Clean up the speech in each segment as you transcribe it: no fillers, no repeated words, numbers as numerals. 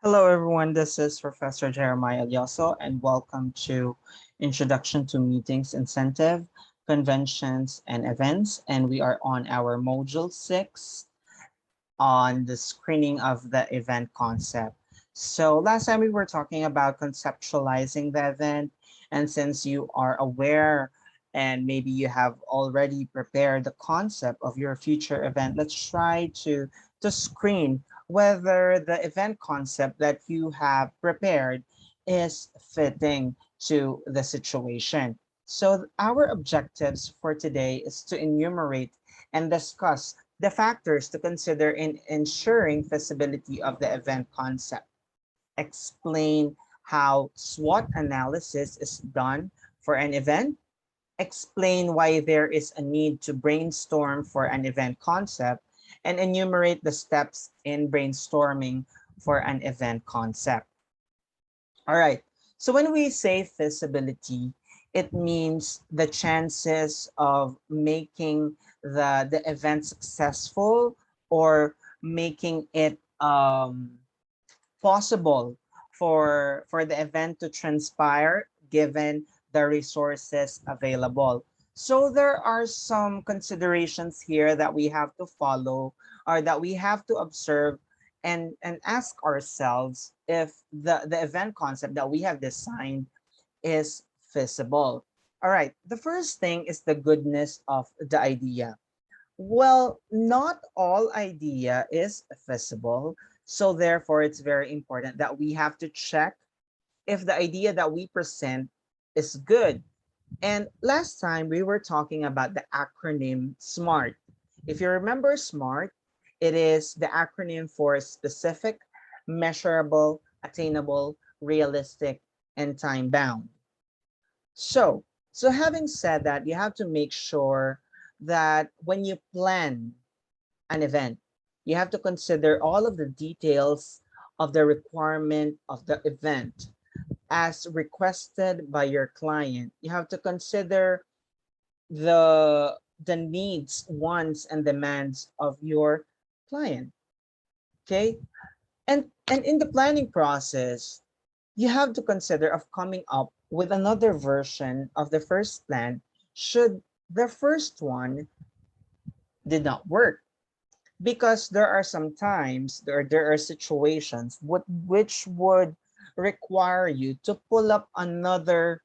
Hello, everyone. This is Professor Jeremiah Yoso, and welcome to Introduction to Meetings, Incentive, Conventions, and Events. And we are on our Module 6 on the screening of the event concept. So last time we were talking about conceptualizing the event. And since you are aware and maybe you have already prepared the concept of your future event, let's try to screen whether the event concept that you have prepared is fitting to the situation. So our objectives for today is to enumerate and discuss the factors to consider in ensuring feasibility of the event concept, explain how SWOT analysis is done for an event, explain why there is a need to brainstorm for an event concept, and enumerate the steps in brainstorming for an event concept. All right. So when we say feasibility, it means the chances of making the event successful or making it possible for the event to transpire given the resources available. So there are some considerations here that we have to follow or that we have to observe and ask ourselves if the event concept that we have designed is feasible. All right, the first thing is the goodness of the idea. Well, not all idea is feasible. So therefore, it's very important that we have to check if the idea that we present is good. And last time we were talking about the acronym SMART. If you remember SMART, it is the acronym for specific, measurable, attainable, realistic, and time bound. So having said that, you have to make sure that when you plan an event, you have to consider all of the details of the requirement of the event as requested by your client. You have to consider the needs, wants, and demands of your client. Okay. And in the planning process, you have to consider of coming up with another version of the first plan should the first one did not work, because there are some times there are situations which would require you to pull up another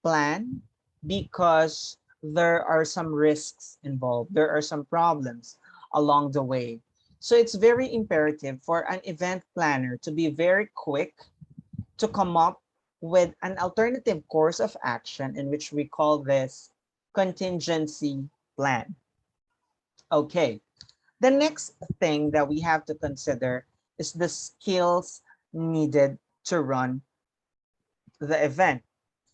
plan because there are some risks involved, there are some problems along the way. So it's very imperative for an event planner to be very quick to come up with an alternative course of action, in which we call this contingency plan. Okay, the next thing that we have to consider is the skills needed to run the event.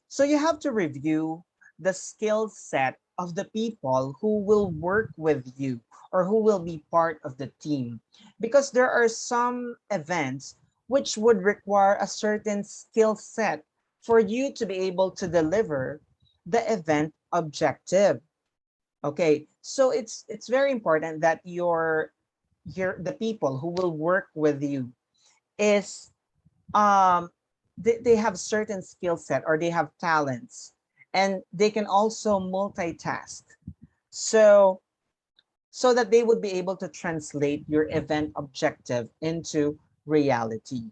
So you have to review the skill set of the people who will work with you or who will be part of the team, because there are some events which would require a certain skill set for you to be able to deliver the event objective. Okay, so it's very important that your the people who will work with you is um they have certain skill set or they have talents, and they can also multitask, so so that they would be able to translate your event objective into reality.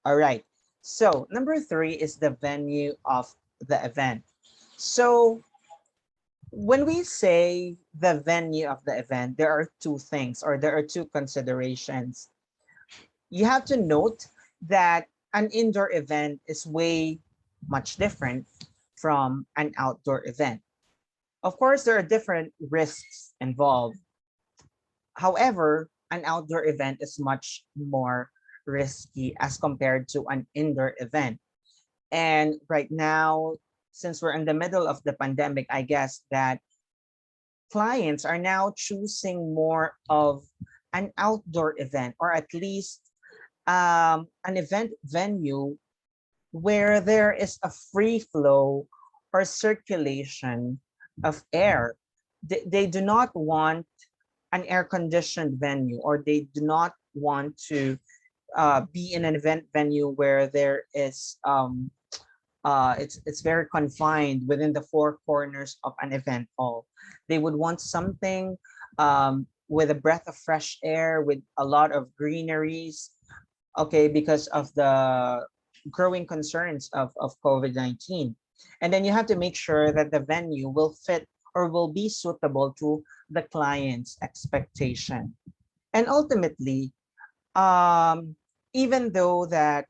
All right, so number 3 is the venue of the event. So when we say the venue of the event, there are two things, or there are two considerations. You have to note that an indoor event is way much different from an outdoor event. Of course, there are different risks involved. However, an outdoor event is much more risky as compared to an indoor event. And right now, since we're in the middle of the pandemic, I guess that clients are now choosing more of an outdoor event, or at least an event venue where there is a free flow or circulation of air. They do not want an air conditioned venue, or they do not want to be in an event venue where there is it's very confined within the four corners of an event hall. They would want something with a breath of fresh air, with a lot of greeneries, okay, because of the growing concerns of COVID-19. And then you have to make sure that the venue will fit or will be suitable to the client's expectation. And ultimately, um, even though that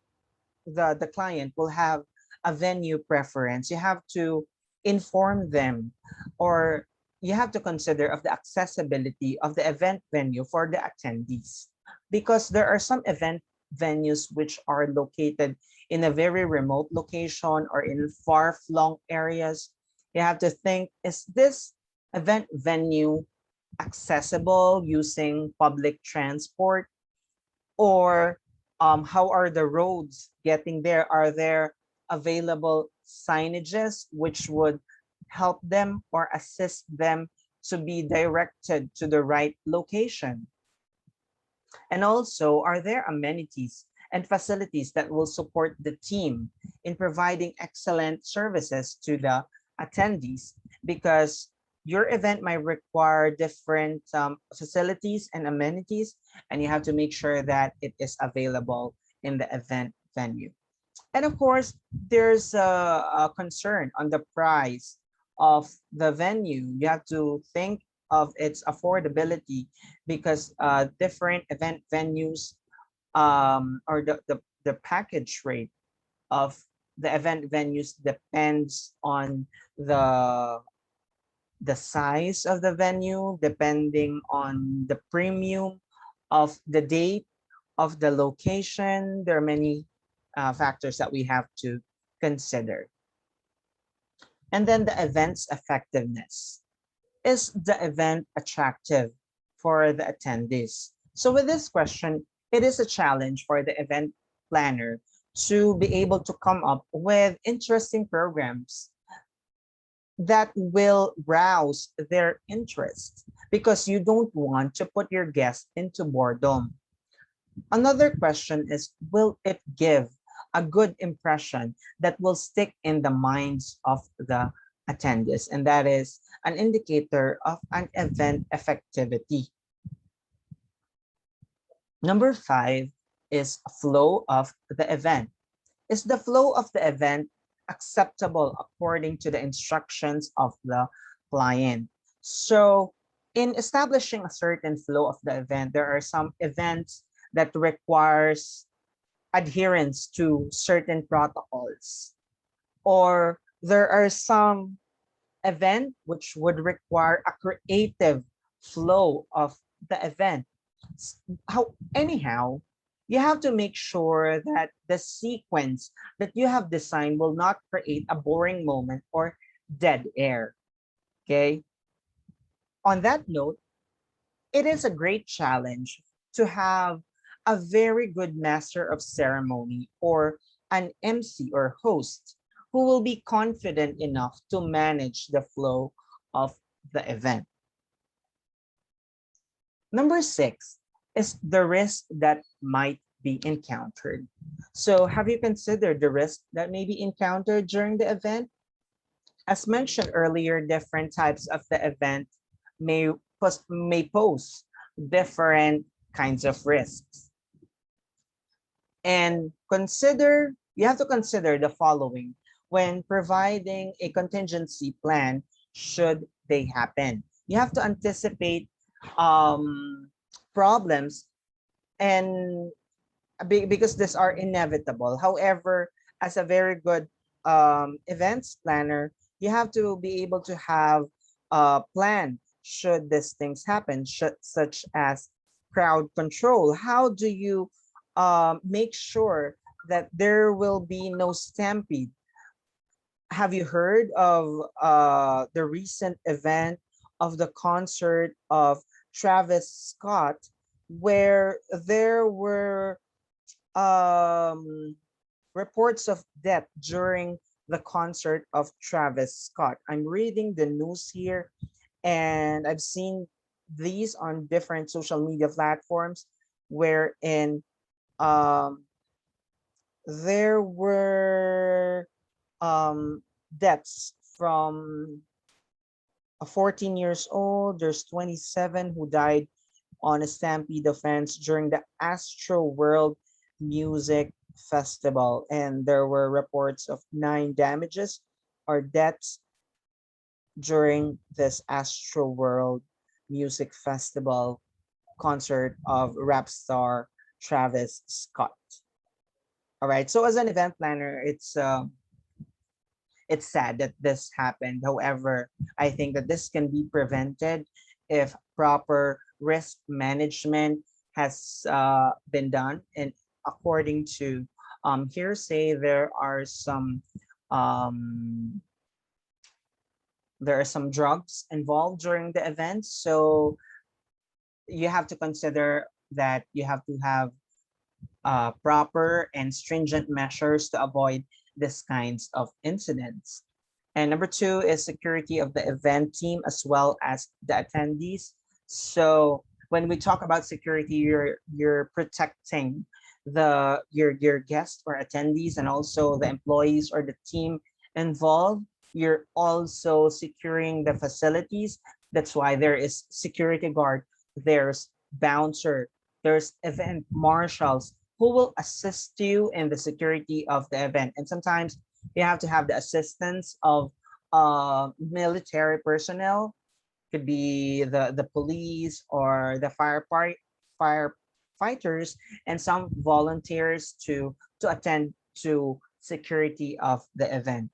the client will have a venue preference, you have to inform them, or you have to consider of the accessibility of the event venue for the attendees, because there are some event venues which are located in a very remote location or in far-flung areas. You have to think, is this event venue accessible using public transport, or how are the roads getting there? Are there available signages which would help them or assist them to be directed to the right location? And also, are there amenities and facilities that will support the team in providing excellent services to the attendees? Because your event might require different facilities and amenities, and you have to make sure that it is available in the event venue. And of course, there's a concern on the price of the venue. You have to think of its affordability, because different event venues, or the package rate of the event venues depends on the size of the venue, depending on the premium of the date, of the location. There are many factors that we have to consider. And then the event's effectiveness. Is the event attractive for the attendees? So with this question, it is a challenge for the event planner to be able to come up with interesting programs that will rouse their interest, because you don't want to put your guests into boredom. Another question is, will it give a good impression that will stick in the minds of the attendees? And that is an indicator of an event effectivity. Number 5 is flow of the event. Is the flow of the event acceptable according to the instructions of the client? So in establishing a certain flow of the event, there are some events that requires adherence to certain protocols, or there are some event which would require a creative flow of the event. How anyhow, you have to make sure that the sequence that you have designed will not create a boring moment or dead air. Okay. On that note, it is a great challenge to have a very good master of ceremony, or an MC or host, who will be confident enough to manage the flow of the event. Number 6 is the risk that might be encountered. So have you considered the risk that may be encountered during the event? As mentioned earlier, different types of the event may pose different kinds of risks. And you have to consider the following when providing a contingency plan should they happen. You have to anticipate problems, and because these are inevitable. However, as a very good events planner, you have to be able to have a plan should these things happen, such as crowd control. How do you make sure that there will be no stampede? Have you heard of the recent event of the concert of Travis Scott, where there were reports of death during the concert of Travis Scott? I'm reading the news here, and I've seen these on different social media platforms, wherein um, there were deaths from 14 years old. There's 27 who died on a stampede offense during the Astro World Music Festival, and there were reports of 9 damages or deaths during this Astro World Music Festival concert of rap star Travis Scott. All right. So as an event planner, it's sad that this happened. However, I think that this can be prevented if proper risk management has been done. And according to hearsay, um, there are some drugs involved during the event. So you have to consider that you have to have proper and stringent measures to avoid these kinds of incidents. And number two is security of the event team as well as the attendees. So when we talk about security, you're protecting your guests or attendees and also the employees or the team involved. You're also securing the facilities. That's why there is security guard, there's bouncer, there's event marshals who will assist you in the security of the event. And sometimes you have to have the assistance of military personnel, could be the police or the firefighters, and some volunteers to attend to security of the event.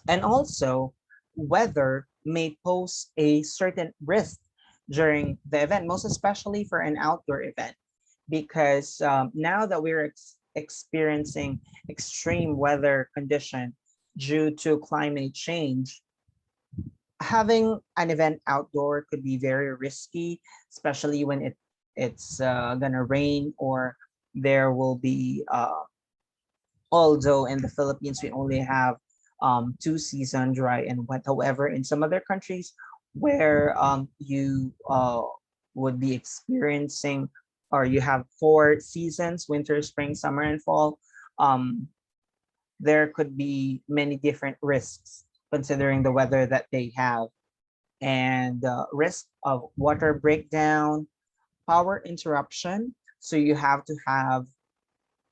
And also, weather may pose a certain risk during the event, most especially for an outdoor event, because now that we're experiencing extreme weather condition due to climate change, having an event outdoor could be very risky, especially when it's gonna rain or there will be although in the Philippines we only have 2 season, dry and wet. However, in some other countries where you would be experiencing or you have 4 seasons, winter, spring, summer, and fall, um, there could be many different risks considering the weather that they have, and risk of water breakdown, power interruption. So you have to have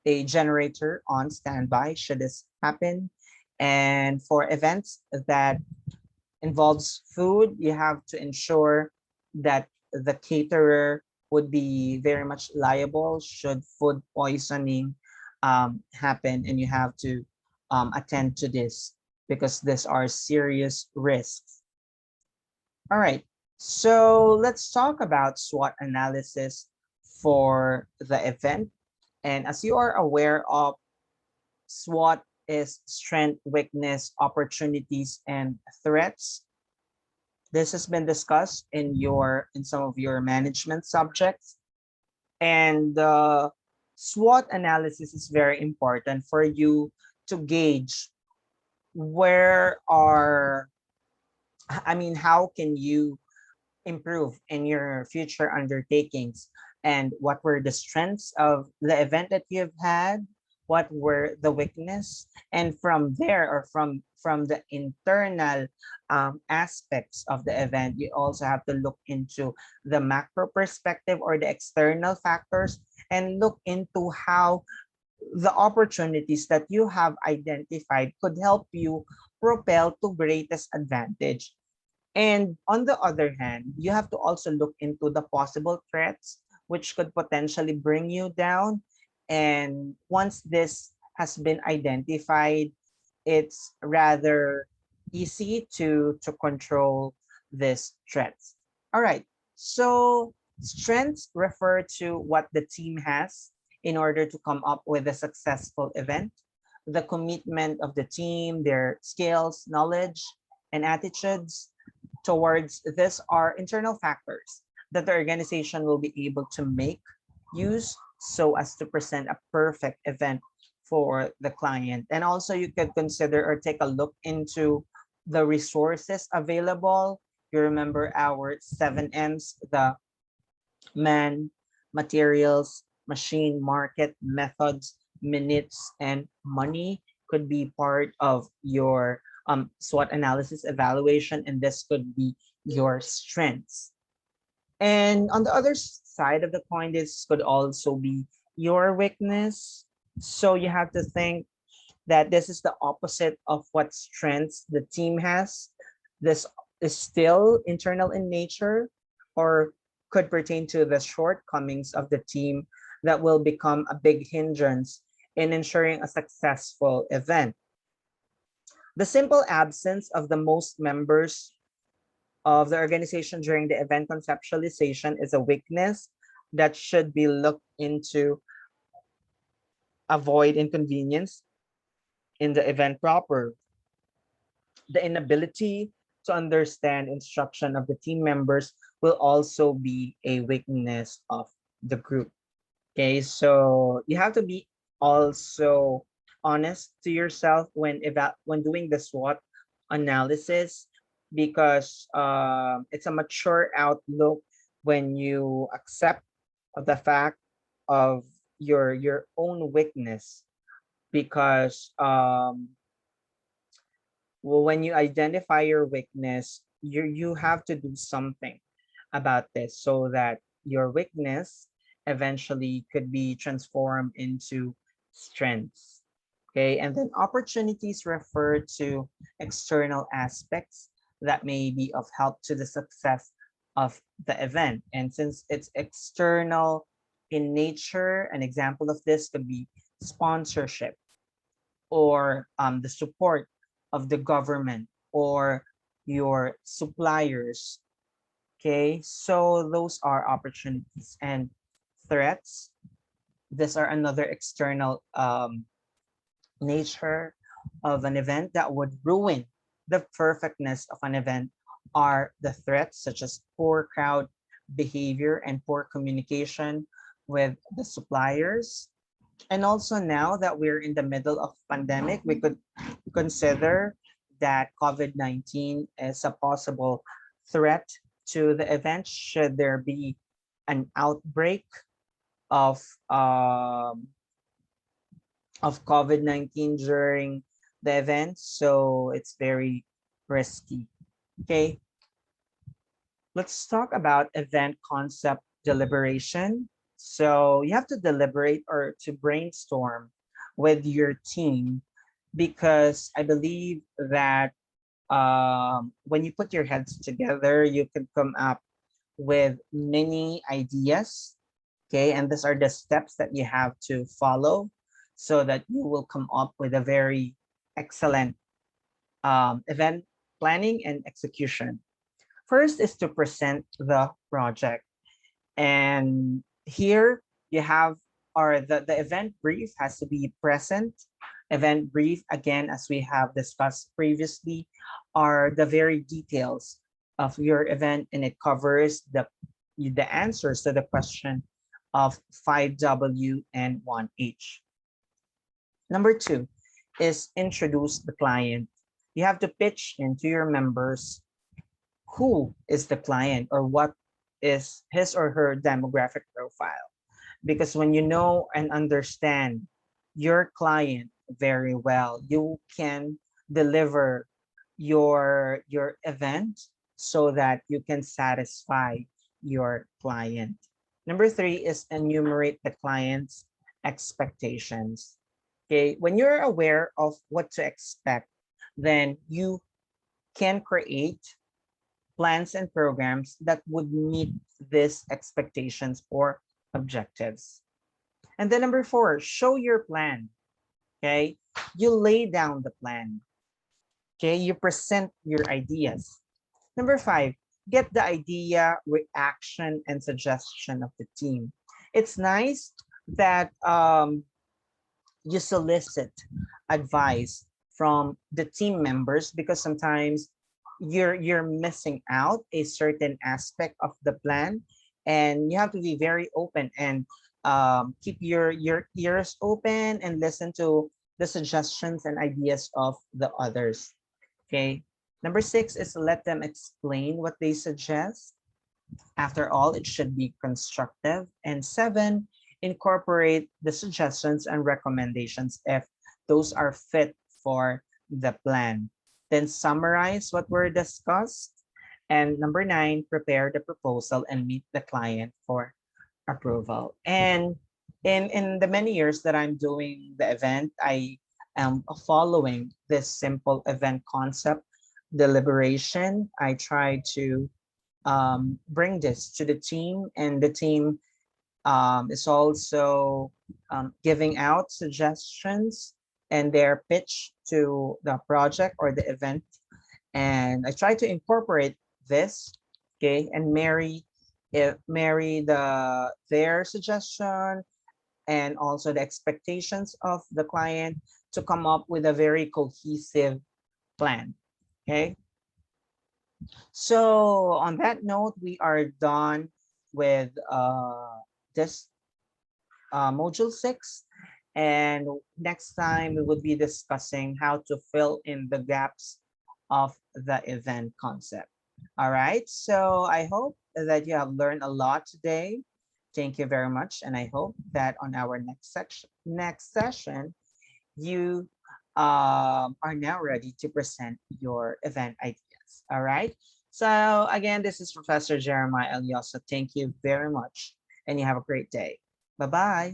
a generator on standby should this happen. And for events that involves food, you have to ensure that the caterer would be very much liable should food poisoning happen, and you have to attend to this because these are serious risks. All right, so let's talk about SWOT analysis for the event. And as you are aware of, SWOT is strength, weakness, opportunities, and threats. This has been discussed in some of your management subjects. And SWOT analysis is very important for you to gauge where are, how can you improve in your future undertakings, and what were the strengths of the event that you have had, what were the weakness, and from there, or from the internal aspects of the event, you also have to look into the macro perspective or the external factors, and look into how the opportunities that you have identified could help you propel to greatest advantage. And on the other hand, you have to also look into the possible threats which could potentially bring you down. And once this has been identified, it's rather easy to control these threats. All right. So strengths refer to what the team has in order to come up with a successful event. The commitment of the team, their skills, knowledge, and attitudes towards this are internal factors that the organization will be able to make use so as to present a perfect event for the client. And also you could consider or take a look into the resources available. You remember our 7 M's, the man, materials, machine, market, methods, minutes, and money could be part of your SWOT analysis evaluation, and this could be your strengths. And on the other side of the coin, this could also be your weakness. So you have to think that this is the opposite of what strengths the team has. This is still internal in nature or could pertain to the shortcomings of the team that will become a big hindrance in ensuring a successful event. The simple absence of the most members of the organization during the event conceptualization is a weakness that should be looked into, avoid inconvenience in the event proper. The inability to understand instruction of the team members will also be a weakness of the group. Okay, so you have to be also honest to yourself when doing the SWOT analysis, because it's a mature outlook when you accept the fact of your own weakness, because well, when you identify your weakness, you have to do something about this so that your weakness eventually could be transformed into strengths. Okay, and then opportunities refer to external aspects that may be of help to the success of the event. And since it's external in nature, an example of this could be sponsorship, or the support of the government, or your suppliers. Okay, so those are opportunities. And threats, these are another external nature of an event that would ruin the perfectness of an event, are the threats such as poor crowd behavior and poor communication with the suppliers. And also, now that we're in the middle of pandemic, we could consider that COVID-19 is a possible threat to the event should there be an outbreak of um, of COVID-19 during the event. So it's very risky. Okay, let's talk about event concept deliberation. So you have to deliberate or to brainstorm with your team, because I believe that when you put your heads together, you can come up with many ideas. Okay, and these are the steps that you have to follow so that you will come up with a very excellent event planning and execution. First is to present the project. And here you have, or the event brief has to be present. Event brief, again, as we have discussed previously, are the very details of your event, and it covers the answers to the question of 5W and 1H. Number two is introduce the client. You have to pitch into your members who is the client or what is his or her demographic profile. Because when you know and understand your client very well, you can deliver your event so that you can satisfy your client. Number three is enumerate the client's expectations. Okay, when you're aware of what to expect, then you can create plans and programs that would meet these expectations or objectives. And then number four, show your plan. Okay, you lay down the plan. Okay, you present your ideas. Number five, get the idea, reaction, and suggestion of the team. It's nice that you solicit advice from the team members, because sometimes you're missing out a certain aspect of the plan, and you have to be very open and keep your ears open and listen to the suggestions and ideas of the others. Okay, number six is let them explain what they suggest. After all, it should be constructive. And seven incorporate the suggestions and recommendations if those are fit for the plan. Then summarize what were discussed. And number 9, prepare the proposal and meet the client for approval. And in the many years that I'm doing the event, I am following this simple event concept, deliberation. I try to bring this to the team, and the team is also giving out suggestions and their pitch to the project or the event. And I try to incorporate this, okay, and marry their suggestion and also the expectations of the client to come up with a very cohesive plan. Okay. So on that note, we are done with this module 6. And next time we will be discussing how to fill in the gaps of the event concept. All right. So I hope that you have learned a lot today. Thank you very much. And I hope that on our next session, you are now ready to present your event ideas. All right. So again, this is Professor Jeremiah Eliosa. Thank you very much. And you have a great day. Bye-bye.